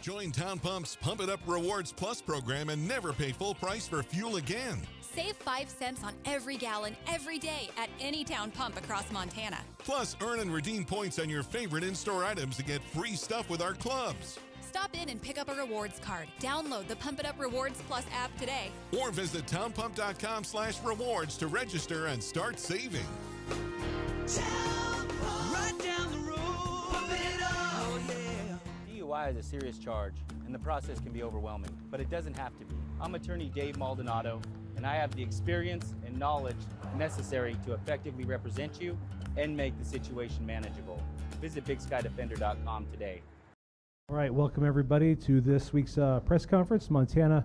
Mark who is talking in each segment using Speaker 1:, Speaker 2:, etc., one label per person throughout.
Speaker 1: Join Town Pump's Pump It Up Rewards Plus program and never pay full price for fuel again.
Speaker 2: Save 5 cents on every gallon every day at any Town Pump across Montana.
Speaker 1: Plus, earn and redeem points on your favorite in-store items to get free stuff with our clubs.
Speaker 2: Stop in and pick up a rewards card. Download the Pump It Up Rewards Plus app today.
Speaker 1: Or visit townpump.com/rewards to register and start saving.
Speaker 3: Town Pump. Right down the road. Pump it up. Oh, yeah.
Speaker 4: DUI is a serious charge, and the process can be overwhelming, but it doesn't have to be. I'm attorney Dave Maldonado, and I have the experience and knowledge necessary to effectively represent you and make the situation manageable. Visit BigSkyDefender.com today.
Speaker 5: All right, welcome everybody to this week's press conference. Montana,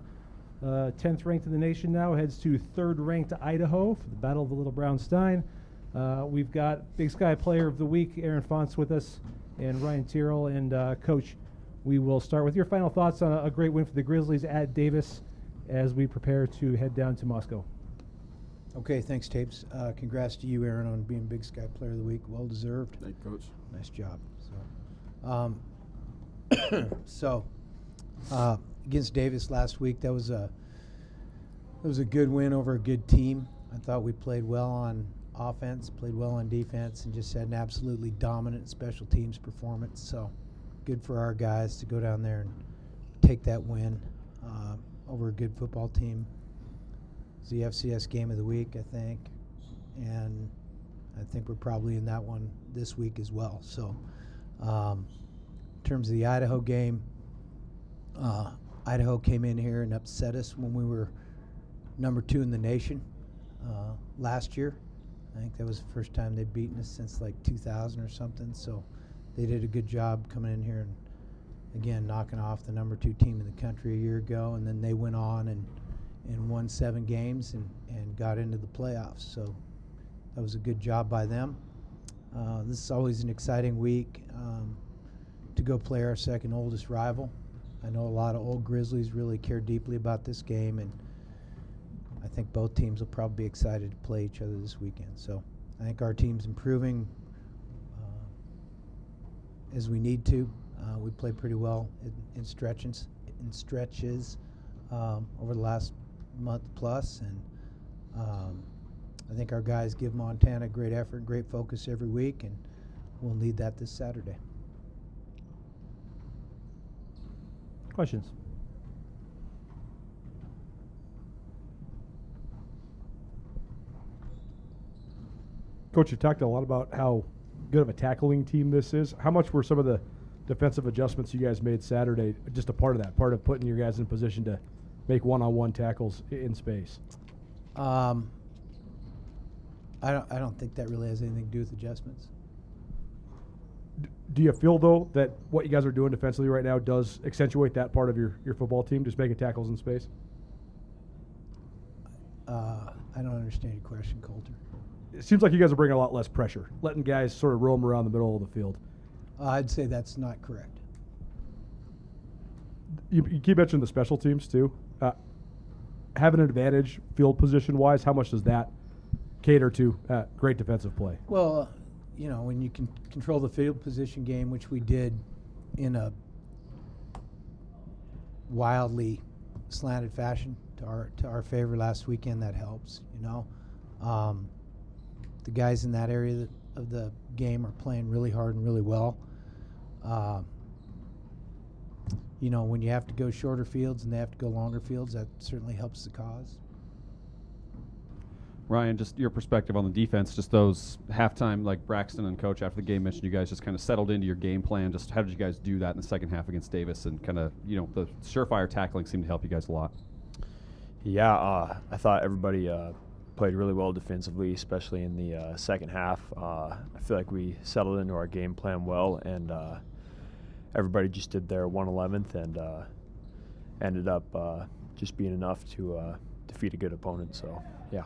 Speaker 5: 10th ranked in the nation now, heads to 3rd ranked Idaho for the Battle of the Little Brown Stein. We've got Big Sky Player of the Week, Aaron Fontes, with us, and Ryan Tirrell. And Coach, we will start with your final thoughts on a great win for the Grizzlies at Davis as we prepare to head down to Moscow.
Speaker 6: Okay, thanks, Tapes. Congrats to you, Aaron, on being Big Sky Player of the Week. Well deserved.
Speaker 7: Thank you, Coach.
Speaker 6: Nice job. So, against Davis last week, it was a good win over a good team. I thought we played well on offense, played well on defense, and just had an absolutely dominant special teams performance. So, good for our guys to go down there and take that win over a good football team. It's the FCS game of the week, I think, and I think we're probably in that one this week as well. So, in terms of the Idaho game, Idaho came in here and upset us when we were number 2 in the nation last year. I think that was the first time they'd beaten us since like 2000 or something. So they did a good job coming in here and, again, knocking off the number 2 team in the country a year ago. And then they went on and won 7 games and got into the playoffs. So that was a good job by them. This is always an exciting week to go play our second oldest rival. I know a lot of old Grizzlies really care deeply about this game, and I think both teams will probably be excited to play each other this weekend. So I think our team's improving as we need to. We played pretty well in stretches over the last month plus, and I think our guys give Montana great effort, great focus every week, and we'll need that this Saturday.
Speaker 5: Questions?
Speaker 7: Coach, you talked a lot about how good of a tackling team this is. How much were some of the defensive adjustments you guys made Saturday just a part of that, part of putting your guys in position to make one-on-one tackles in space?
Speaker 6: I don't think that really has anything to do with adjustments.
Speaker 7: Do you feel, though, that what you guys are doing defensively right now does accentuate that part of your football team, just making tackles in space?
Speaker 6: I don't understand your question, Coulter.
Speaker 7: It seems like you guys are bringing a lot less pressure, letting guys sort of roam around the middle of the field.
Speaker 6: I'd say that's not correct.
Speaker 7: You keep mentioning the special teams, too. Having an advantage field position-wise, how much does that cater to great defensive play?
Speaker 6: Well, when you can control the field position game, which we did in a wildly slanted fashion to our favor last weekend, that helps. The guys in that area of the game are playing really hard and really well. When you have to go shorter fields and they have to go longer fields, that certainly helps the cause.
Speaker 8: Ryan, just your perspective on the defense, just those halftime, like Braxton and Coach after the game mentioned you guys just kind of settled into your game plan. Just how did you guys do that in the second half against Davis, and kind of, the surefire tackling seemed to help you guys a lot?
Speaker 9: Yeah, I thought everybody played really well defensively, especially in the second half. I feel like we settled into our game plan well, and everybody just did their 1/11th and ended up just being enough to defeat a good opponent. So, yeah.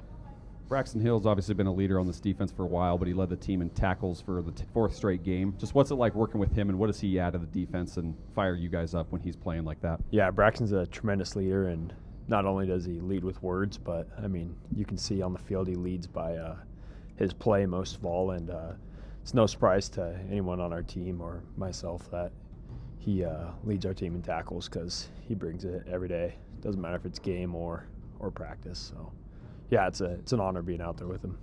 Speaker 8: Braxton Hill's obviously been a leader on this defense for a while, but he led the team in tackles for the 4th straight game. Just what's it like working with him, and what does he add to the defense and fire you guys up when he's playing like that?
Speaker 9: Yeah, Braxton's a tremendous leader, and not only does he lead with words, but, you can see on the field he leads by his play most of all, and it's no surprise to anyone on our team or myself that he leads our team in tackles because he brings it every day. Doesn't matter if it's game or practice. So, yeah, it's an honor being out there with him.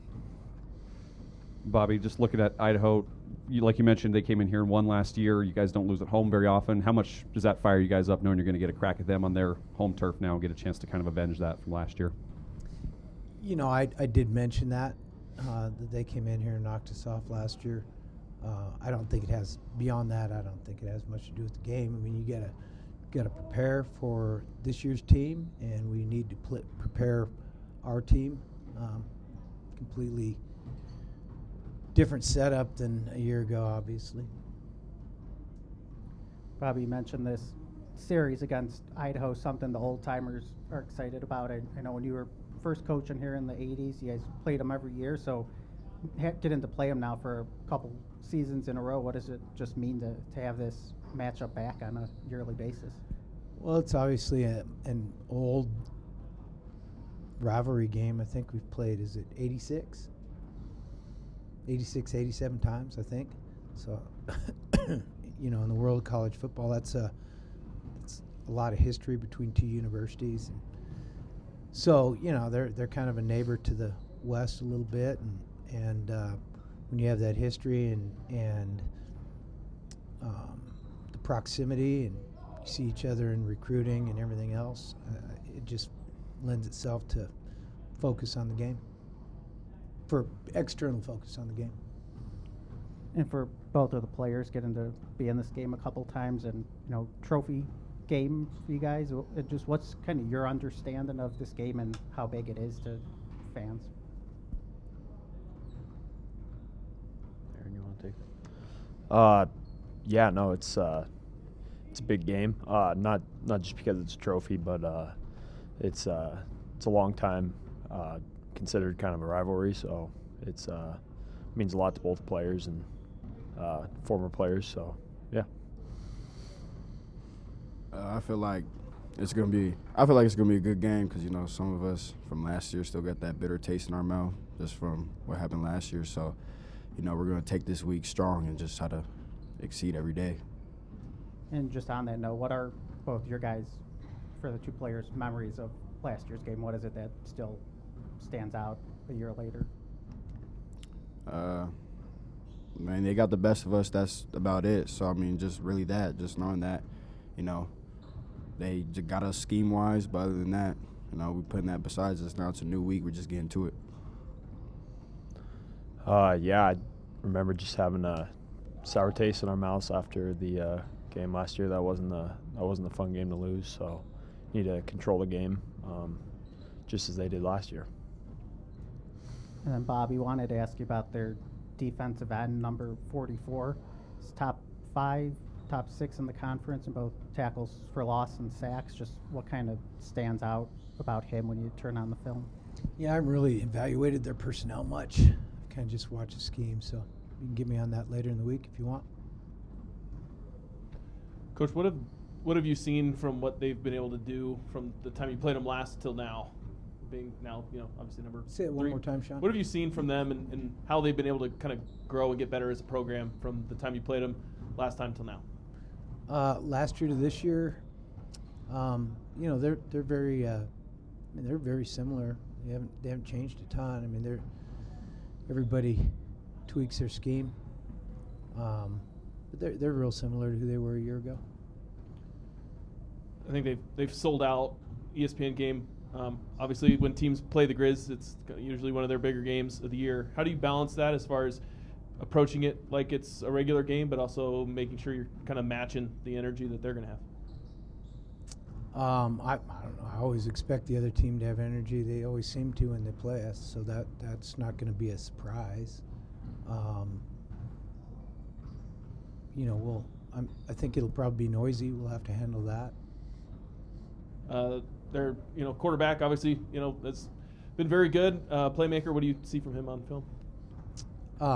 Speaker 8: Bobby, just looking at Idaho, like you mentioned, they came in here and won last year. You guys don't lose at home very often. How much does that fire you guys up knowing you're going to get a crack at them on their home turf now and get a chance to kind of avenge that from last year?
Speaker 6: You know, I did mention that they came in here and knocked us off last year. I don't think it has, beyond that, I don't think it has much to do with the game. I mean, you gotta prepare for this year's team, and we need to prepare our team. Completely different setup than a year ago, obviously.
Speaker 10: Bobby, you mentioned this series against Idaho, something the old timers are excited about. I know when you were first coaching here in the 80s, you guys played them every year, so getting to play them now for a couple seasons in a row, what does it just mean to have this matchup back on a yearly basis?
Speaker 6: Well, it's obviously an old rivalry game. I think we've played, is it 86, 87 times, I think. So, you know, in the world of college football, it's a lot of history between two universities. And so, you know, they're kind of a neighbor to the west a little bit, and when you have that history and the proximity, and you see each other in recruiting and everything else, it just lends itself to focus on the game, for external focus on the game.
Speaker 10: And for both of the players getting to be in this game a couple times, and, you know, trophy game for you guys, just what's kind of your understanding of this game and how big it is to fans?
Speaker 9: Aaron, you want to take it? Yeah, no, it's a big game. Not just because it's a trophy, but it's a long time considered kind of a rivalry. So it's means a lot to both players and former players. So yeah.
Speaker 11: I feel like it's gonna be a good game because, you know, some of us from last year still got that bitter taste in our mouth just from what happened last year. So, you know, we're gonna take this week strong and just try to exceed every day.
Speaker 10: And just on that note, what are both your guys, for the two players, memories of last year's game? What is it that still stands out a year later?
Speaker 11: Man, they got the best of us. That's about it. So, I mean, just really that, just knowing that, you know, they just got us scheme-wise, but other than that, you know, we're putting that besides us. Now it's a new week. We're just getting to it.
Speaker 9: Yeah, I remember just having a sour taste in our mouths after the game last year. That wasn't a fun game to lose, so need to control the game just as they did last year.
Speaker 10: And then, Bobby, wanted to ask you about their defensive end, number 44. It's top 5, top 6 in the conference in both tackles for loss and sacks. Just what kind of stands out about him when you turn on the film?
Speaker 6: Yeah, I haven't really evaluated their personnel much. I've kind of just watched the scheme, so you can get me on that later in the week if you want.
Speaker 12: Coach, what have you seen from what they've been able to do from the time you played them last till now? Being now, you know, obviously number
Speaker 6: Say it 1
Speaker 12: 3.
Speaker 6: more time, Sean.
Speaker 12: What have you seen from them and how they've been able to kind of grow and get better as a program from the time you played them last time till now?
Speaker 6: Last year to this year, you know, they're very, they're very similar. They haven't changed a ton. I mean, everybody tweaks their scheme, but they're real similar to who they were a year ago.
Speaker 12: I think they've sold out ESPN game. Obviously, when teams play the Griz, it's usually one of their bigger games of the year. How do you balance that as far as approaching it like it's a regular game, but also making sure you're kind of matching the energy that they're going to have?
Speaker 6: I don't know. I always expect the other team to have energy. They always seem to when they play us, so that's not going to be a surprise. You know, I think it'll probably be noisy. We'll have to handle that.
Speaker 12: Their quarterback, obviously, that's been very good. Playmaker, what do you see from him on film?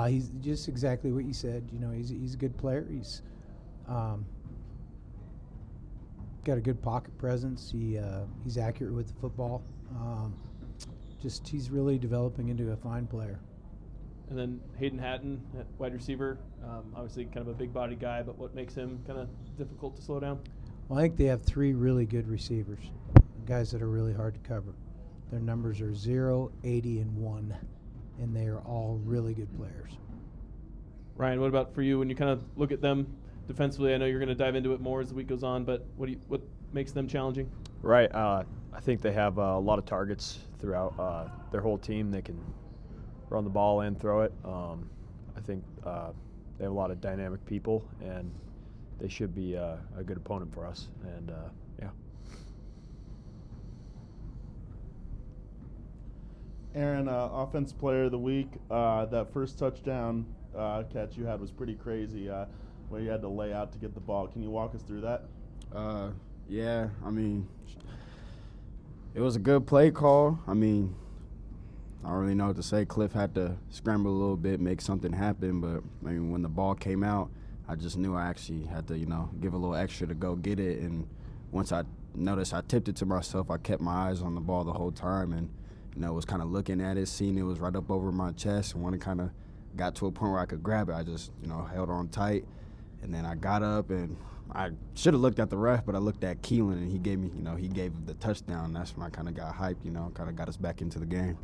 Speaker 6: He's just exactly what you said. You know, he's a good player. He's got a good pocket presence. He's accurate with the football. He's really developing into a fine player.
Speaker 12: And then Hayden Hatton at wide receiver, obviously kind of a big body guy, but what makes him kind of difficult to slow down?
Speaker 6: Well, I think they have 3 really good receivers, guys that are really hard to cover. Their numbers are 0, 80, and 1, and they are all really good players.
Speaker 12: Ryan, what about for you when you kind of look at them defensively? I know you're going to dive into it more as the week goes on, but what makes them challenging?
Speaker 9: Right. I think they have a lot of targets throughout their whole team. They can run the ball and throw it. I think they have a lot of dynamic people, and they should be a good opponent for us. And, yeah.
Speaker 13: Aaron, Offense Player of the Week. That first touchdown catch you had was pretty crazy, where you had to lay out to get the ball. Can you walk us through that?
Speaker 11: Yeah, I mean, it was a good play call. I mean, I don't really know what to say. Cliff had to scramble a little bit, make something happen, but I mean, when the ball came out, I just knew I actually had to, give a little extra to go get it. And once I noticed I tipped it to myself, I kept my eyes on the ball the whole time and, was kind of looking at it, seeing it was right up over my chest. And when it kind of got to a point where I could grab it, I just, held on tight. And then I got up, and I should have looked at the ref, but I looked at Keelan, and he gave me, he gave the touchdown. That's when I kind of got hyped, kind of got us back into the game.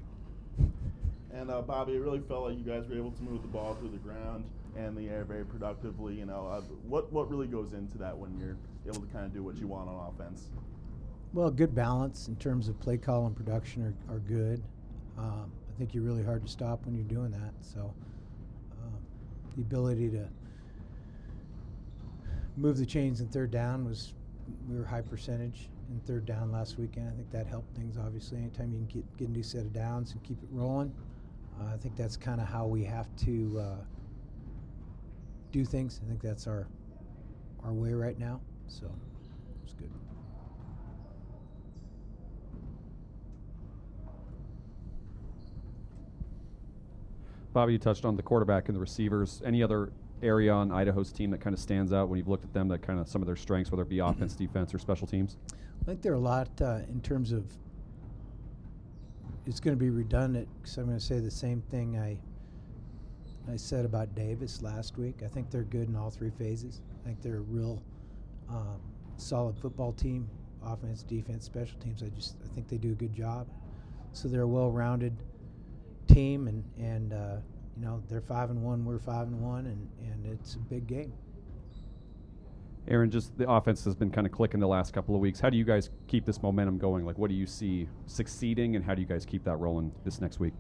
Speaker 13: And, Bobby, it really felt like you guys were able to move the ball through the ground and the air very productively. What really goes into that when you're able to kind of do what you want on offense?
Speaker 6: Well, good balance in terms of play call and production are good. I think you're really hard to stop when you're doing that. So the ability to move the chains in third down we were high percentage in third down last weekend. I think that helped things, obviously. Anytime you can get a new set of downs and keep it rolling, I think that's kind of how we have to do things. I think that's our way right now. So it's good.
Speaker 8: Bobby, you touched on the quarterback and the receivers. Any other area on Idaho's team that kind of stands out when you've looked at them, that kind of some of their strengths, whether it be offense, defense, or special teams?
Speaker 6: I think there are a lot in terms of, it's going to be redundant because I'm going to say the same thing I said about Davis last week. I think they're good in all 3 phases. I think they're a real solid football team, offense, defense, special teams. I think they do a good job. So they're a well-rounded team, and they're 5-1, we're 5-1, and it's a big game.
Speaker 8: Aaron, just the offense has been kind of clicking the last couple of weeks. How do you guys keep this momentum going? Like, what do you see succeeding, and how do you guys keep that rolling this next week?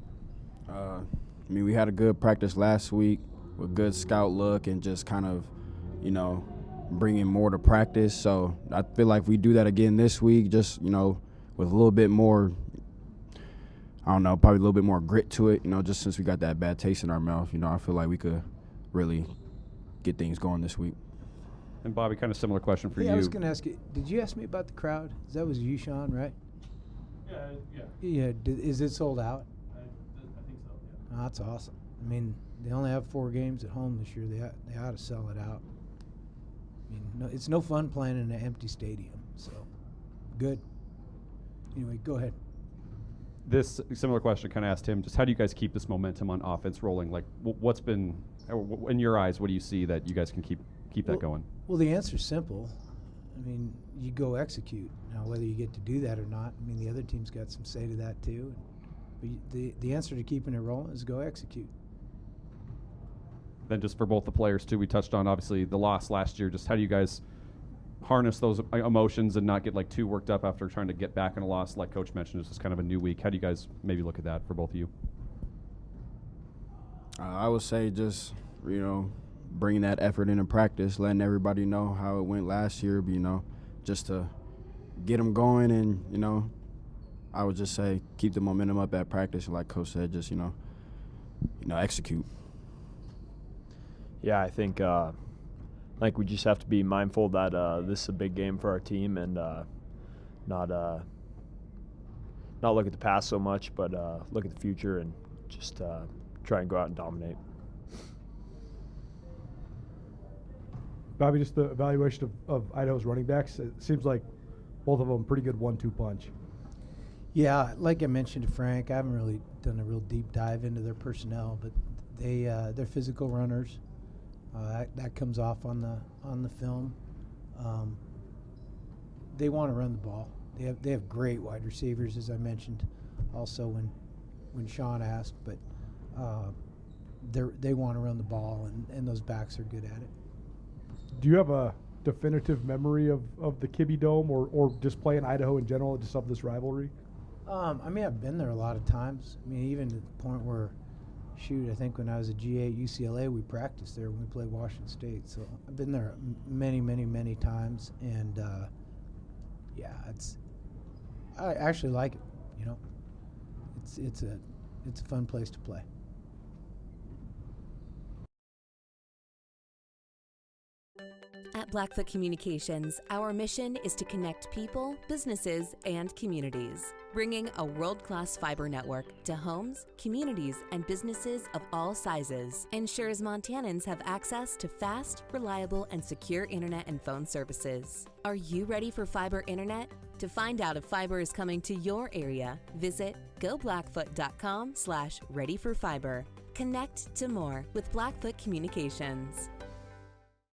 Speaker 11: We had a good practice last week with good scout look and just kind of, bringing more to practice. So I feel like if we do that again this week, just, with a little bit more, I don't know, probably a little bit more grit to it, just since we got that bad taste in our mouth. I feel like we could really get things going this week.
Speaker 8: And Bobby, kind of similar question for you.
Speaker 6: I was going to ask you, did you ask me about the crowd? That was you, Sean, right?
Speaker 12: Yeah.
Speaker 6: Yeah, is it sold out?
Speaker 12: I think so, yeah.
Speaker 6: Oh, that's awesome. I mean, they only have 4 games at home this year. They ought to sell it out. I mean, it's no fun playing in an empty stadium, so good. Anyway, go ahead.
Speaker 8: This similar question kind of asked him, just how do you guys keep this momentum on offense rolling? Like, what's been, in your eyes, what do you see that you guys can keep that going?
Speaker 6: Well, the answer's simple. I mean, you go execute. Now, whether you get to do that or not, I mean, the other team's got some say to that too. But the answer to keeping it rolling is go execute.
Speaker 8: Then just for both the players too, we touched on obviously the loss last year. Just how do you guys harness those emotions and not get like too worked up after trying to get back in a loss? Like Coach mentioned, it's just kind of a new week. How do you guys maybe look at that for both of you?
Speaker 11: I would say just, bringing that effort into practice, letting everybody know how it went last year, just to get them going. And, I would just say keep the momentum up at practice. Like Coach said, just, execute.
Speaker 9: Yeah, I think we just have to be mindful that this is a big game for our team and not look at the past so much, but look at the future and just try and go out and dominate.
Speaker 7: Bobby, just the evaluation of Idaho's running backs, it seems like both of them pretty good 1-2 punch.
Speaker 6: Yeah, like I mentioned to Frank, I haven't really done a real deep dive into their personnel, but They're physical runners. That comes off on the film. They want to run the ball. They have great wide receivers, as I mentioned, also when Sean asked. But they want to run the ball, and those backs are good at it.
Speaker 7: Do you have a definitive memory of the Kibbe Dome or just playing Idaho in general, just of this rivalry?
Speaker 6: I mean, I've been there a lot of times. I mean, even to the point where, I think when I was a GA at UCLA, we practiced there when we played Washington State. So I've been there many, many, many times, and I actually like it. You know, it's a fun place to play.
Speaker 14: At Blackfoot Communications, our mission is to connect people, businesses, and communities, bringing a world-class fiber network to homes, communities, and businesses of all sizes. Ensures Montanans have access to fast, reliable, and secure internet and phone services. Are you ready for fiber internet? To find out if fiber is coming to your area, visit goblackfoot.com/readyforfiber. Connect to more with Blackfoot Communications.